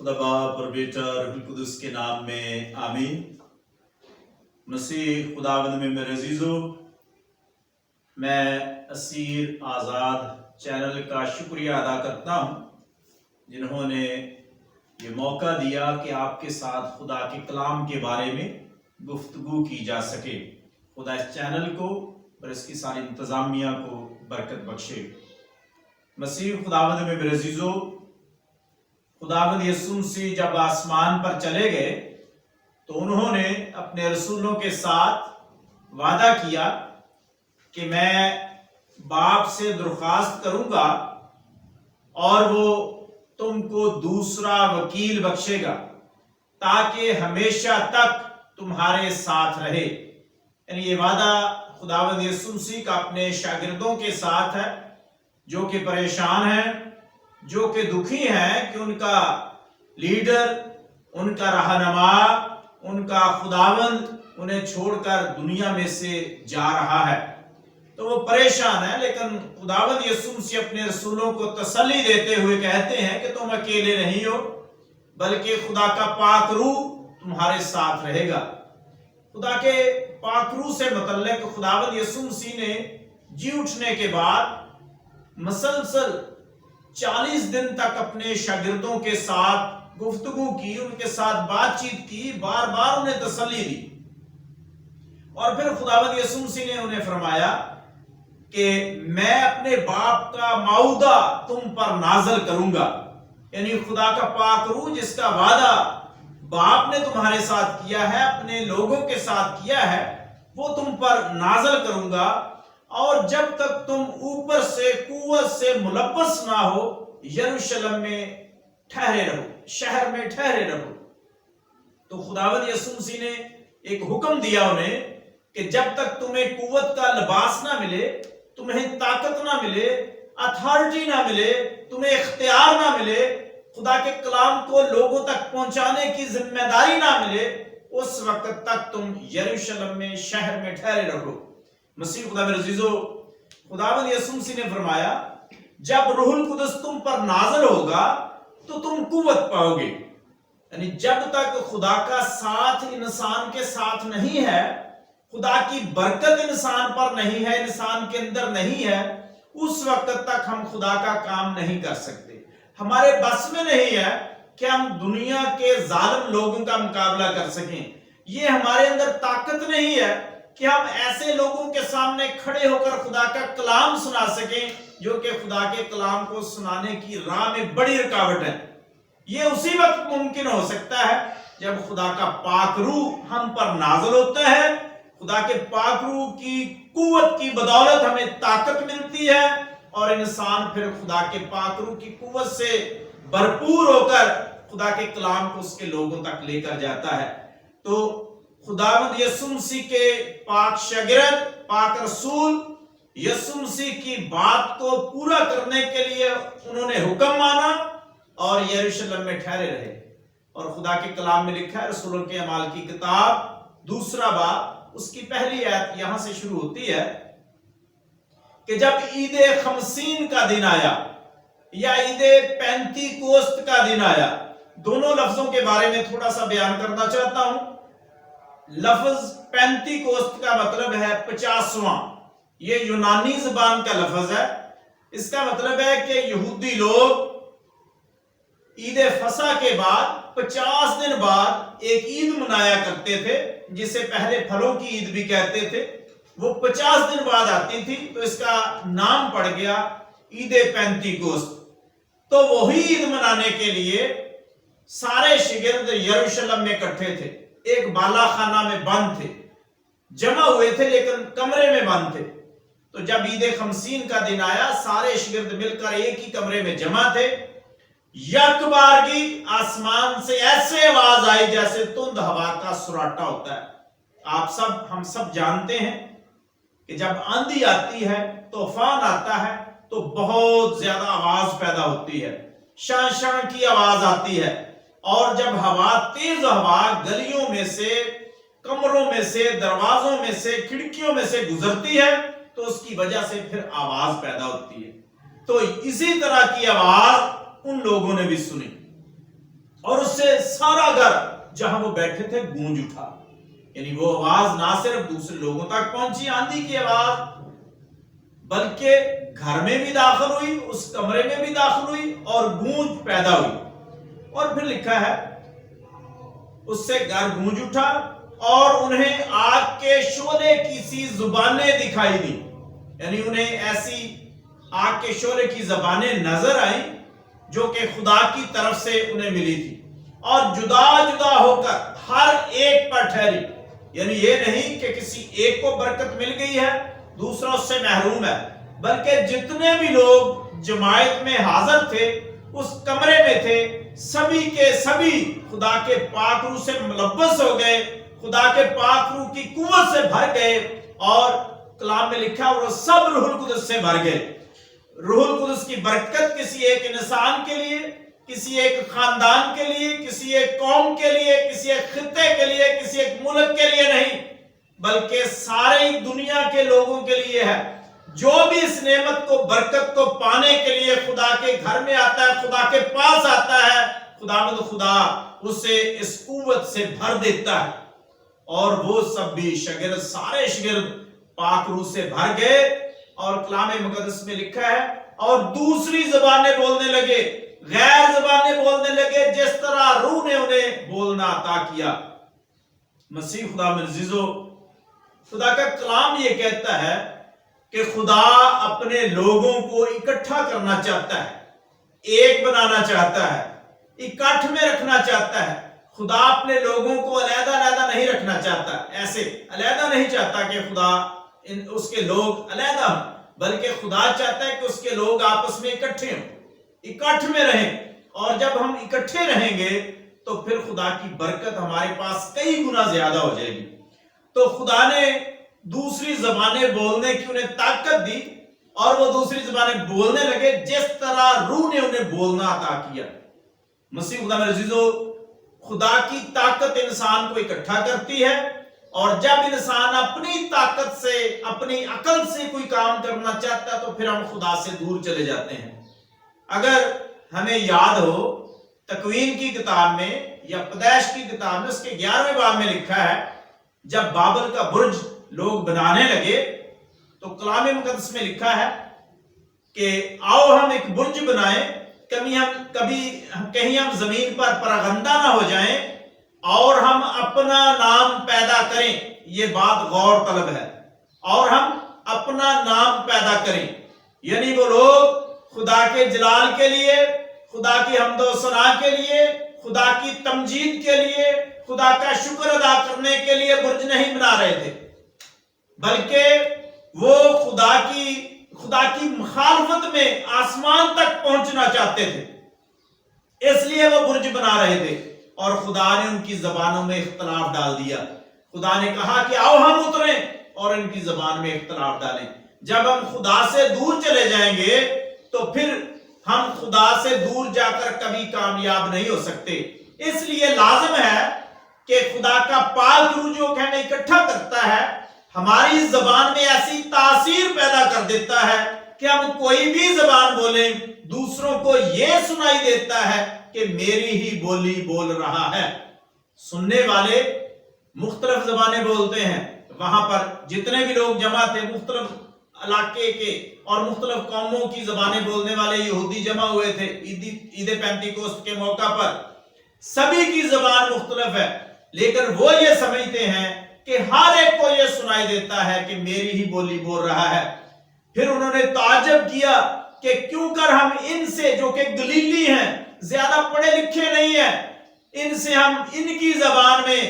खुदा बाप और बेटा रूह कुदस के नाम में आमीन। मसीह खुदावंद में मेरे अजीजों, मैं असीर आज़ाद चैनल का शुक्रिया अदा करता हूँ जिन्होंने ये मौका दिया कि आपके साथ खुदा के कलाम के बारे में गुफ्तगू की जा सके। खुदा इस चैनल को और इसकी सारी इंतज़ामिया को बरकत बख्शे। मसीह खुदावंद में मेरे अजीजों, खुदावंद यीशु मसीह जब आसमान पर चले गए तो उन्होंने अपने रसूलों के साथ वादा किया कि मैं बाप से दरख्वास्त करूंगा और वो तुमको दूसरा वकील बख्शेगा ताकि हमेशा तक तुम्हारे साथ रहे। यानी ये वादा खुदावंद यीशु मसीह का अपने शागिर्दों के साथ है जो कि परेशान हैं, जो कि दुखी हैं कि उनका लीडर, उनका रहनुमा, उनका खुदावंद उन्हें छोड़कर दुनिया में से जा रहा है। तो वो परेशान है, लेकिन खुदावंद यीशु मसीह अपने रसूलों को तसल्ली देते हुए कहते हैं कि तुम अकेले नहीं हो, बल्कि खुदा का पाक रूह तुम्हारे साथ रहेगा। खुदा के पाक रूह से मुतल्लिक खुदावंद यीशु मसीह ने जी उठने के बाद मसलसल 40 दिन तक अपने शागिर्दों के साथ गुफ्तगू की, उनके साथ बातचीत की, बार बार उन्हें तसल्ली दी। और फिर खुदावंद यीशु मसीह ने उन्हें फरमाया कि मैं अपने बाप का माउदा तुम पर नाज़िल करूंगा। यानी खुदा का पाक रूह जिसका वादा बाप ने तुम्हारे साथ किया है, अपने लोगों के साथ किया है, वो तुम पर नाज़िल करूंगा। और जब तक तुम ऊपर से कुव्वत से मुलब्बस ना हो, यरूशलेम में ठहरे रहो, शहर में ठहरे रहो। तो खुदावंद यीशु मसीह ने एक हुक्म दिया उन्हें कि जब तक तुम्हें कुव्वत का लिबास ना मिले, तुम्हें ताकत ना मिले, अथॉरिटी ना मिले, तुम्हें इख्तियार ना मिले, खुदा के कलाम को लोगों तक पहुंचाने की जिम्मेदारी ना मिले, उस वक्त तक तुम यरूशलेम में शहर में ठहरे रहो। मसीह खुदा मेरे अजीजों, खुदावंद यीशु मसीह ने फरमाया जब रूहुल कुदस तुम पर नाज़िल होगा तो तुम कुव्वत पाओगे। यानी जब तक खुदा का साथ इंसान के साथ नहीं है, खुदा की बरकत इंसान पर नहीं है, इंसान के अंदर नहीं है, उस वक्त तक हम खुदा का काम नहीं कर सकते। हमारे बस में नहीं है कि हम दुनिया के जालिम लोगों का मुकाबला कर सकें। ये हमारे अंदर ताकत नहीं है कि हम ऐसे लोगों के सामने खड़े होकर खुदा का कलाम सुना सकें जो कि खुदा के कलाम को सुनाने की राह में बड़ी रुकावट है। ये उसी वक्त मुमकिन हो सकता है जब खुदा का पाक रूह हम पर नाज़िल होता है। खुदा के पाक रूह की कुव्वत की बदौलत हमें ताकत मिलती है और इंसान फिर खुदा के पाक रूह की कुव्वत से भरपूर होकर खुदा के कलाम को उसके लोगों तक लेकर जाता है। तो खुदावंद यीशु मसीह के पाक शागिर्द, पाक रसूल यीशु मसीह की बात को पूरा करने के लिए उन्होंने हुक्म माना और यरूशलेम में ठहरे रहे। और खुदा के कलाम में लिखा है, रसूलों के अमाल की किताब 2 बाब उसकी पहली आयत यहां से शुरू होती है कि जब ईद खमसीन का दिन आया या ईद पेंतीकोस्त का दिन आया, दोनों लफ्जों के बारे में थोड़ा सा बयान करना चाहता हूं। लफ्ज पेंतीकोस्त का मतलब है 50वां। ये यूनानी जुबान का लफ्ज है। इसका मतलब है कि यहूदी लोग ईद फसा के बाद 50 दिन बाद एक ईद मनाया करते थे जिसे पहले फलों की ईद भी कहते थे। वो 50 दिन बाद आती थी तो इसका नाम पड़ गया ईद पेंतीकोस्त। तो वही ईद मनाने के लिए सारे शागिर्द यरूशलेम में इकट्ठे थे, एक बाला खाना में बंद थे, जमा हुए थे लेकिन कमरे में बंद थे। तो जब ईद खमसीन का दिन आया, सारे शागिर्द मिलकर एक ही कमरे में जमा थे। यकबारगी आसमान से ऐसे आवाज आई जैसे तुंद हवा का सुराटा होता है। हम सब जानते हैं कि जब आंधी आती है, तूफान आता है तो बहुत ज्यादा आवाज पैदा होती है, शां शां की आवाज आती है। और जब हवा, तेज हवा गलियों में से, कमरों में से, दरवाजों में से, खिड़कियों में से गुजरती है तो उसकी वजह से फिर आवाज पैदा होती है। तो इसी तरह की आवाज उन लोगों ने भी सुनी और उससे सारा घर जहां वो बैठे थे गूंज उठा। यानी वो आवाज ना सिर्फ दूसरे लोगों तक पहुंची आंधी की आवाज, बल्कि घर में भी दाखिल हुई, उस कमरे में भी दाखिल हुई और गूंज पैदा हुई। और फिर लिखा है उससे घर गूंज उठा और उन्हें आग के शोले की सी जुबानें दिखाई दी। यानी उन्हें ऐसी आग के शोले की जबानें नजर आई जो कि खुदा की तरफ से उन्हें मिली थी और जुदा जुदा होकर हर एक पर ठहरी। यानी ये नहीं कि किसी एक को बरकत मिल गई है, दूसरा उससे महरूम है, बल्कि जितने भी लोग जमायत में हाजिर थे, उस कमरे में थे, सभी के सभी खुदा के पाक रूह से मुलव्वस हो गए, खुदा के पाक रूह की कुव्वत से भर गए। और कलाम में लिखा और सब रूहुल कुदस से भर गए। रूहुल कुदस की बरकत किसी एक इंसान के लिए, किसी एक खानदान के लिए, किसी एक कौम के लिए, किसी एक खित्ते के लिए, किसी एक मुल्क के लिए नहीं, बल्कि सारे दुनिया के लोगों के लिए है। जो भी इस नेमत को, बरकत को पाने के लिए खुदा के घर में आता है, खुदा के पास आता है, खुदा उसे इस कुव्वत से भर देता है। और वो सब भी शागिर्द, सारे शागिर्द पाक रूह से भर गए। और कलाम मुकद्दस में लिखा है और दूसरी ज़बानें बोलने लगे, गैर ज़बानें बोलने लगे, जिस तरह रूह ने उन्हें बोलना अता किया। मसीह खुदा में अज़ीज़ो, खुदा का कलाम ये कहता है कि खुदा अपने लोगों को इकट्ठा करना चाहता है, एक बनाना चाहता है, इकट्ठ में रखना चाहता है। खुदा अपने लोगों को अलग-अलग नहीं रखना चाहता, ऐसे अलग नहीं चाहता कि खुदा उसके लोग अलग हों, बल्कि खुदा चाहता है कि उसके लोग आपस में इकट्ठे हों, इकट्ठ में रहें। और जब हम इकट्ठे रहेंगे तो फिर खुदा की बरकत हमारे पास कई गुना ज्यादा हो जाएगी। तो खुदा ने दूसरी ज़बानें बोलने की उन्हें ताकत दी और वो दूसरी ज़बानें बोलने लगे जिस तरह रूह ने उन्हें बोलना अता किया। मसीह खुदा मेरे अज़ीज़ो, खुदा की ताकत इंसान को इकट्ठा करती है। और जब इंसान अपनी ताकत से, अपनी अकल से कोई काम करना चाहता है तो फिर हम खुदा से दूर चले जाते हैं। अगर हमें याद हो, तकवीन की किताब में या पैदाइश की किताब में उसके 11वें बाब में लिखा है, जब बाबल का बुर्ज लोग बनाने लगे तो कलाम मुकद्दस में लिखा है कि आओ हम एक बुर्ज बनाएं, कहीं हम जमीन पर परगंदा ना हो जाएं और हम अपना नाम पैदा करें। ये बात गौर तलब है, और हम अपना नाम पैदा करें। यानी वो लोग खुदा के जलाल के लिए, खुदा की हम्दो सना के लिए, खुदा की तमजीद के लिए, खुदा का शुक्र अदा करने के लिए बुर्ज नहीं बना रहे थे, बल्कि वो खुदा की मुखालफत में आसमान तक पहुंचना चाहते थे, इसलिए वो बुर्ज बना रहे थे। और खुदा ने उनकी जबानों में इख्तलाफ डाल दिया। खुदा ने कहा कि आओ हम उतरें और इनकी जबान में इख्तलाफ डालें। जब हम खुदा से दूर चले जाएंगे तो फिर हम खुदा से दूर जाकर कभी कामयाब नहीं हो सकते। इसलिए लाजिम है कि खुदा का पाक रूह जो हमें इकट्ठा करता है, हमारी जबान में ऐसी तासीर पैदा कर देता है कि हम कोई भी जबान बोलें, दूसरों को यह सुनाई देता है कि मेरी ही बोली बोल रहा है। सुनने वाले मुख्तलिफ जबानें बोलते हैं। वहां पर जितने भी लोग जमा थे, मुख्तलिफ इलाके के और मुख्तलिफ कौमों की जबानें बोलने वाले यहूदी जमा हुए थे ईद पेंतीकोस्त के मौका पर। सभी की जबान मुख्तलिफ है, लेकिन वो ये समझते हैं कि हर एक को ये सुनाई देता है कि मेरी ही बोली बोल रहा है। फिर उन्होंने ताज्जुब किया कि क्यों कर हम इनसे, जो कि गलीली हैं, ज्यादा पढ़े लिखे नहीं है, इनसे हम इनकी जबान में,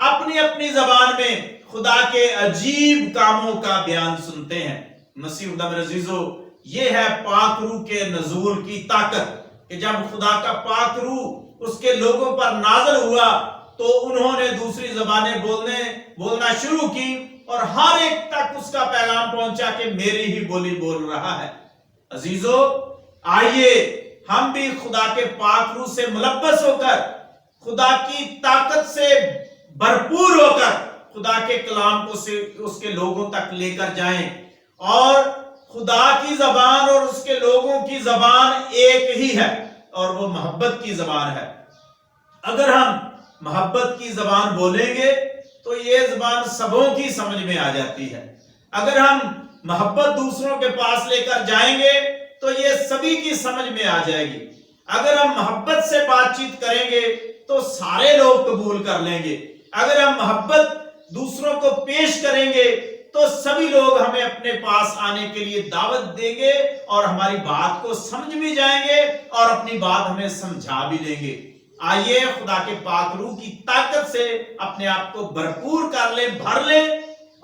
अपनी अपनी जबान में खुदा के अजीब कामों का बयान सुनते हैं। मसीह खुदा मेरे अज़ीज़ो, ये है पाक रूह के नज़ूल की ताकत कि जब खुदा का पाक रूह उसके लोगों पर नाज़िल हुआ तो उन्होंने दूसरी जबानें बोलना शुरू की और हर एक तक उसका पैगाम पहुंचा कि मेरी ही बोली बोल रहा है। अजीजो, आइए हम भी खुदा के पाक रूह से मुलव्वस होकर, खुदा की ताकत से भरपूर होकर खुदा के कलाम को से उसके लोगों तक लेकर जाएं। और खुदा की जबान और उसके लोगों की जबान एक ही है और वो मोहब्बत की जबान है। अगर हम मोहब्बत की जबान बोलेंगे तो ये जबान सबों की समझ में आ जाती है। अगर हम मोहब्बत दूसरों के पास लेकर जाएंगे तो ये सभी की समझ में आ जाएगी। अगर हम मोहब्बत से बातचीत करेंगे तो सारे लोग कबूल कर लेंगे। अगर हम मोहब्बत दूसरों को पेश करेंगे तो सभी लोग हमें अपने पास आने के लिए दावत देंगे और हमारी बात को समझ भी जाएंगे और अपनी बात हमें समझा भी लेंगे। आइए खुदा के पाक रूह की ताकत से अपने आप को भरपूर कर ले, भर ले,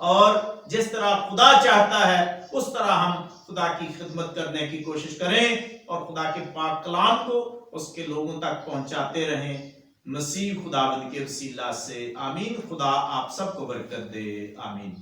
और जिस तरह खुदा चाहता है उस तरह हम खुदा की खिदमत करने की कोशिश करें और खुदा के पाक कलाम को उसके लोगों तक पहुंचाते रहें। मसीह खुदावंद के वसीला से आमीन। खुदा आप सबको बरकत दे। आमीन।